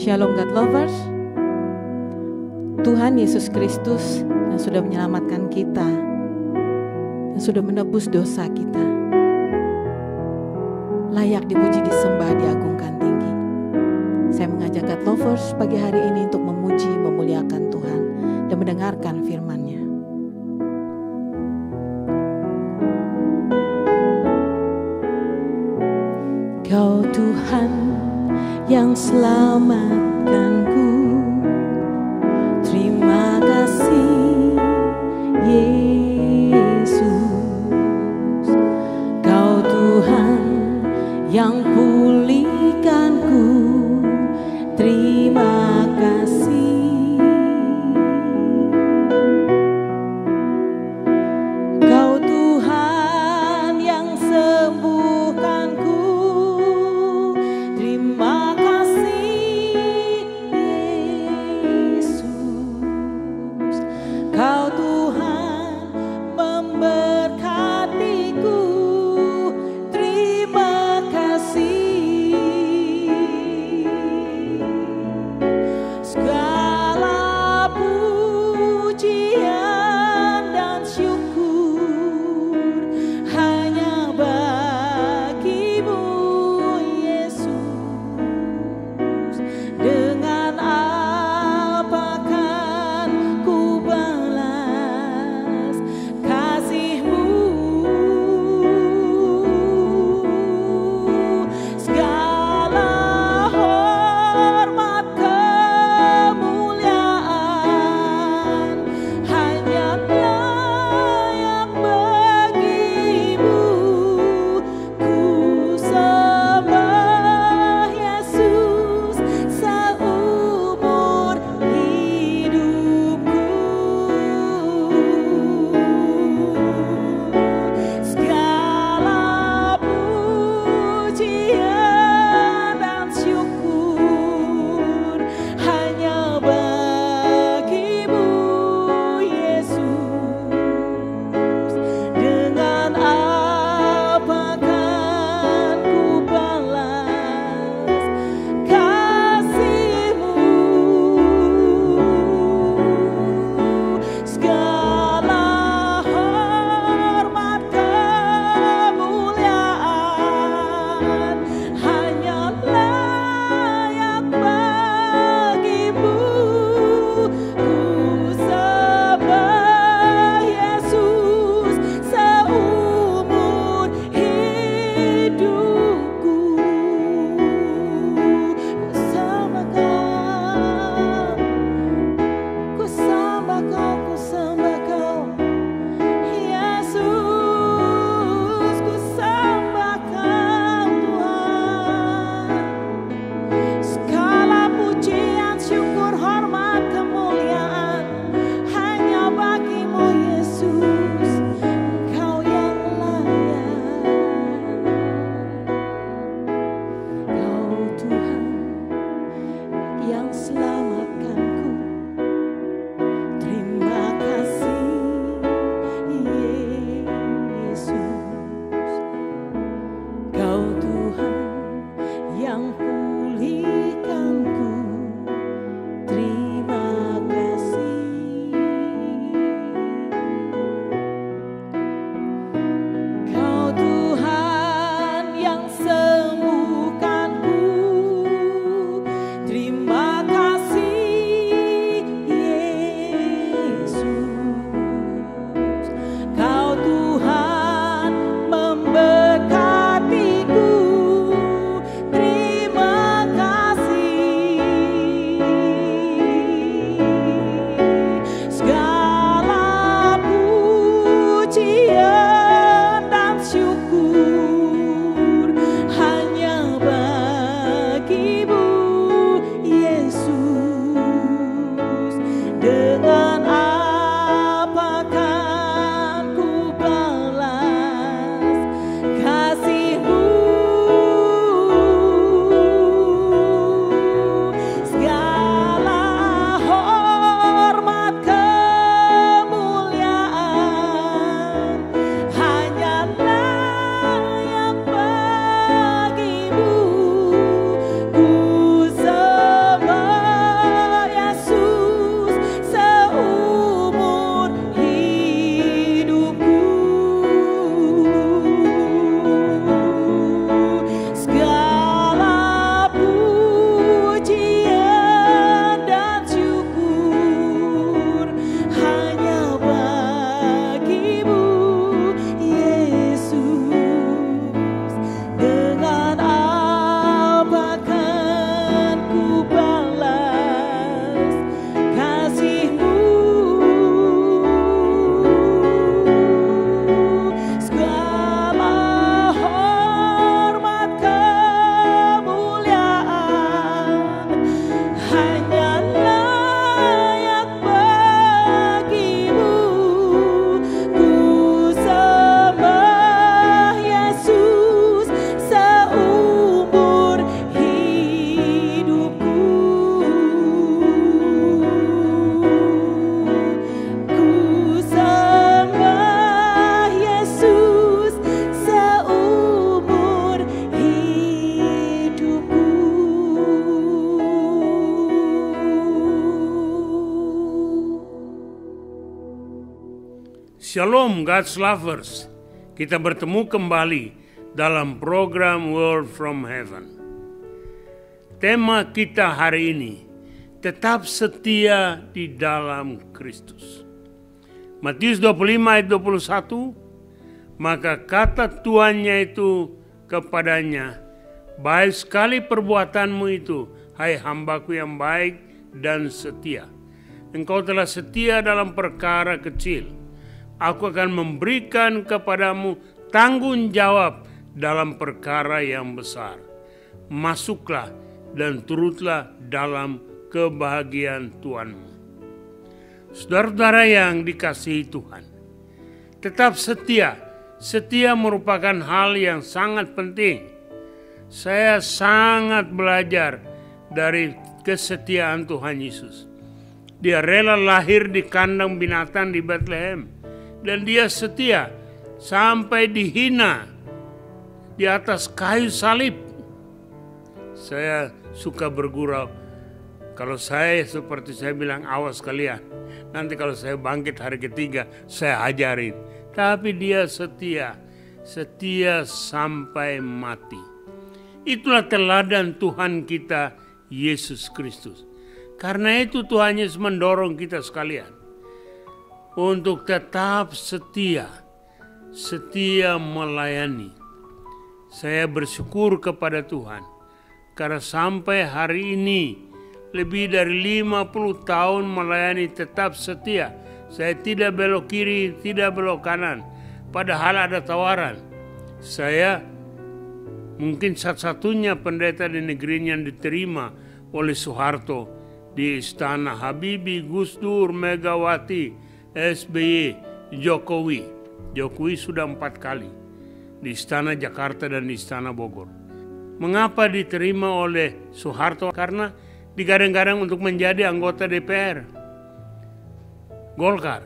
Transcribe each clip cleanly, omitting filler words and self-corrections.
Shalom God Lovers. Tuhan Yesus Kristus yang sudah menyelamatkan kita, yang sudah menebus dosa kita, layak dipuji, disembah, diagungkan tinggi. Saya mengajak God Lovers pagi hari ini untuk memuji, memuliakan Tuhan dan mendengarkan firman-Nya. Kau Tuhan yang selamatkanku, terima kasih Yesus. Kau Tuhan yang pulihkanku, terima kasih. Kau Tuhan yang sembuhkanku, terima kasih Shalom God's Lovers. Kita bertemu kembali dalam program Word from Heaven. Tema kita hari ini, tetap setia di dalam Kristus. Matius 25 ayat 21, maka kata tuannya itu kepadanya, baik sekali perbuatanmu itu, hai hambaku yang baik dan setia. Engkau telah setia dalam perkara kecil. Aku akan memberikan kepadamu tanggung jawab dalam perkara yang besar. Masuklah dan turutlah dalam kebahagiaan Tuhanmu. Saudara-saudara yang dikasihi Tuhan, tetap setia. Setia merupakan hal yang sangat penting. Saya sangat belajar dari kesetiaan Tuhan Yesus. Dia rela lahir di kandang binatang di Bethlehem. Dan dia setia sampai dihina di atas kayu salib. Saya suka bergurau. Kalau saya seperti saya bilang, awas kalian. Nanti kalau saya bangkit hari ketiga, saya ajarin. Tapi dia setia. Setia sampai mati. Itulah teladan Tuhan kita, Yesus Kristus. Karena itu Tuhan Yesus mendorong kita sekalian untuk tetap setia, setia melayani. Saya bersyukur kepada Tuhan, karena sampai hari ini, lebih dari 50 tahun melayani tetap setia. Saya tidak belok kiri, tidak belok kanan, padahal ada tawaran. Saya mungkin satu-satunya pendeta di negerinya yang diterima oleh Soeharto di Istana Habibie, Gus Dur, Megawati, SBY, Jokowi. Jokowi sudah 4 kali di Istana Jakarta dan di Istana Bogor. Mengapa diterima oleh Soeharto? Karena digadang-gadang untuk menjadi anggota DPR Golkar.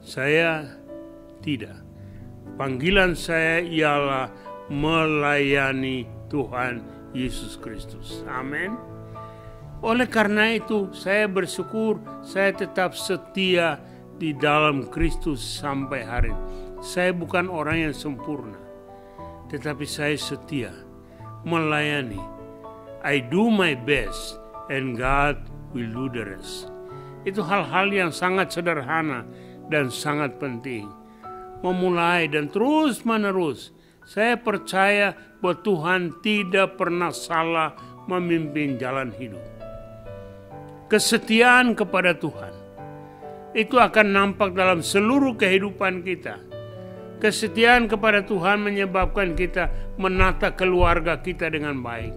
Saya tidak. Panggilan saya ialah melayani Tuhan Yesus Kristus. Amin. Oleh karena itu saya bersyukur saya tetap setia di dalam Kristus sampai hari ini. Saya bukan orang yang sempurna, tetapi saya setia melayani. I do my best and God will do the rest. Itu hal-hal yang sangat sederhana dan sangat penting. Memulai dan terus menerus. Saya percaya bahwa Tuhan tidak pernah salah memimpin jalan hidup. Kesetiaan kepada Tuhan itu akan nampak dalam seluruh kehidupan kita. Kesetiaan kepada Tuhan menyebabkan kita menata keluarga kita dengan baik.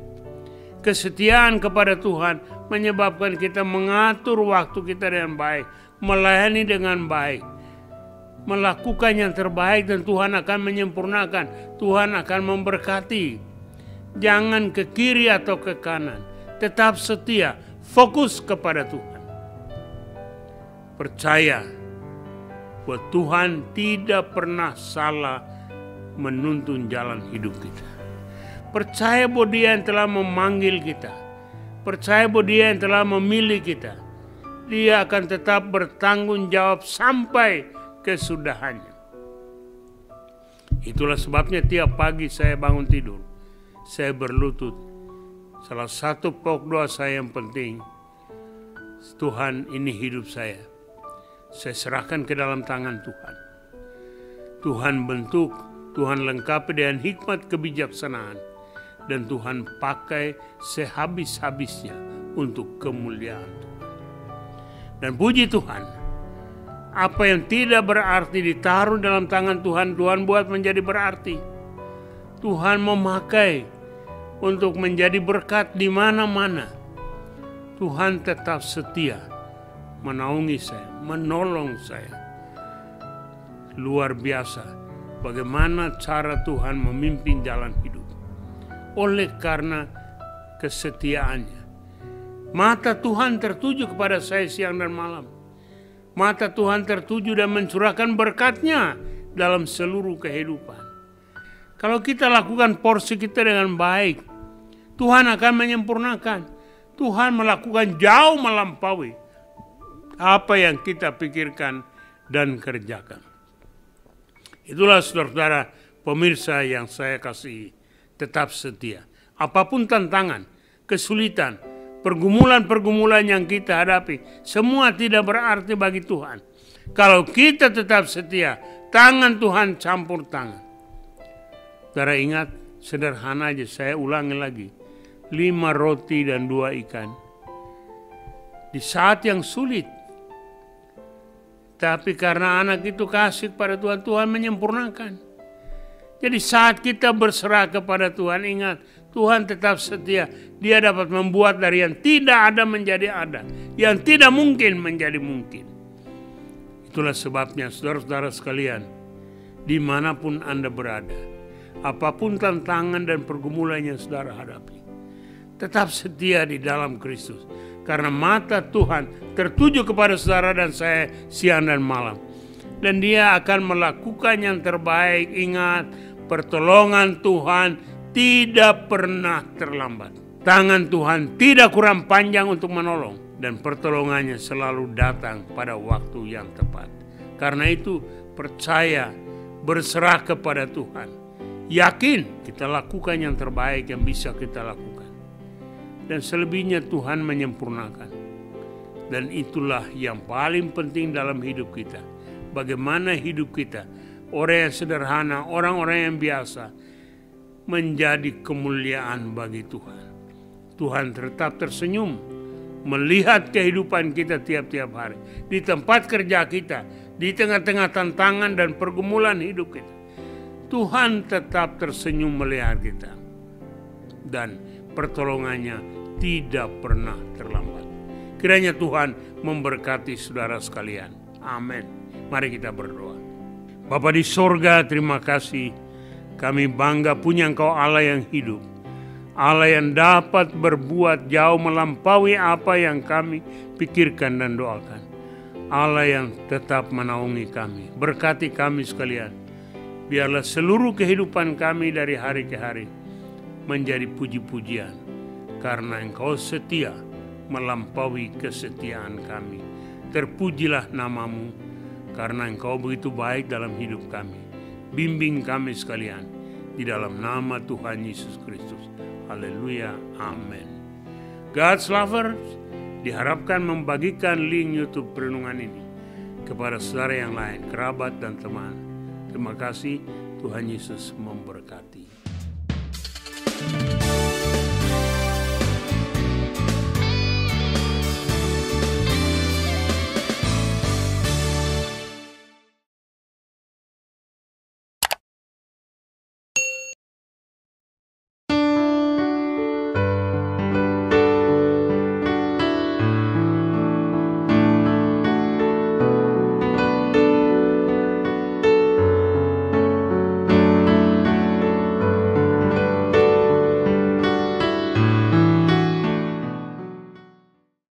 Kesetiaan kepada Tuhan menyebabkan kita mengatur waktu kita dengan baik, melayani dengan baik, melakukan yang terbaik, dan Tuhan akan menyempurnakan. Tuhan akan memberkati. Jangan ke kiri atau ke kanan. Tetap setia, fokus kepada Tuhan. Percaya bahwa Tuhan tidak pernah salah menuntun jalan hidup kita. Percaya bahwa Dia yang telah memanggil kita. Percaya bahwa Dia yang telah memilih kita. Dia akan tetap bertanggung jawab sampai kesudahannya. Itulah sebabnya tiap pagi saya bangun tidur, saya berlutut. Salah satu pokok doa saya yang penting, Tuhan, ini hidup saya. Saya serahkan ke dalam tangan Tuhan. Tuhan bentuk, Tuhan lengkapi dengan hikmat kebijaksanaan. Dan Tuhan pakai sehabis-habisnya untuk kemuliaan Tuhan. Dan puji Tuhan, apa yang tidak berarti ditaruh dalam tangan Tuhan, Tuhan buat menjadi berarti. Tuhan memakai untuk menjadi berkat di mana-mana. Tuhan tetap setia menaungi saya, menolong saya. Luar biasa bagaimana cara Tuhan memimpin jalan hidup. Oleh karena kesetiaannya, mata Tuhan tertuju kepada saya siang dan malam. Mata Tuhan tertuju dan mencurahkan berkat-Nya dalam seluruh kehidupan. Kalau kita lakukan porsi kita dengan baik, Tuhan akan menyempurnakan. Tuhan melakukan jauh melampaui apa yang kita pikirkan dan kerjakan. Itulah saudara-saudara pemirsa yang saya kasihi, tetap setia. Apapun tantangan, kesulitan, pergumulan-pergumulan yang kita hadapi, semua tidak berarti bagi Tuhan. Kalau kita tetap setia, tangan Tuhan campur tangan. Saudara ingat, sederhana aja, saya ulangi lagi. 5 roti dan 2 ikan. Di saat yang sulit. Tapi karena anak itu kasih kepada Tuhan, Tuhan menyempurnakan. Jadi saat kita berserah kepada Tuhan, ingat, Tuhan tetap setia. Dia dapat membuat dari yang tidak ada menjadi ada. Yang tidak mungkin menjadi mungkin. Itulah sebabnya saudara-saudara sekalian, dimanapun Anda berada, apapun tantangan dan pergumulan yang saudara hadapi, tetap setia di dalam Kristus. Karena mata Tuhan tertuju kepada saudara dan saya siang dan malam. Dan Dia akan melakukan yang terbaik. Ingat, pertolongan Tuhan tidak pernah terlambat. Tangan Tuhan tidak kurang panjang untuk menolong. Dan pertolongannya selalu datang pada waktu yang tepat. Karena itu percaya, berserah kepada Tuhan. Yakin kita lakukan yang terbaik yang bisa kita lakukan. Dan selebihnya Tuhan menyempurnakan. Dan itulah yang paling penting dalam hidup kita. Bagaimana hidup kita, orang yang sederhana, orang-orang yang biasa, menjadi kemuliaan bagi Tuhan. Tuhan tetap tersenyum melihat kehidupan kita tiap-tiap hari. Di tempat kerja kita, di tengah-tengah tantangan dan pergumulan hidup kita, Tuhan tetap tersenyum melihat kita. Dan pertolongannya tidak pernah terlambat. Kiranya Tuhan memberkati saudara sekalian. Amin. Mari kita berdoa. Bapa di sorga, terima kasih. Kami bangga punya Engkau Allah yang hidup. Allah yang dapat berbuat jauh melampaui apa yang kami pikirkan dan doakan. Allah yang tetap menaungi kami. Berkati kami sekalian. Biarlah seluruh kehidupan kami dari hari ke hari menjadi puji-pujian. Karena Engkau setia melampaui kesetiaan kami. Terpujilah namamu. Karena Engkau begitu baik dalam hidup kami. Bimbing kami sekalian. Di dalam nama Tuhan Yesus Kristus. Haleluya, amin. God's lovers, diharapkan membagikan link YouTube Perenungan ini kepada saudara yang lain, kerabat dan teman. Terima kasih, Tuhan Yesus memberkati.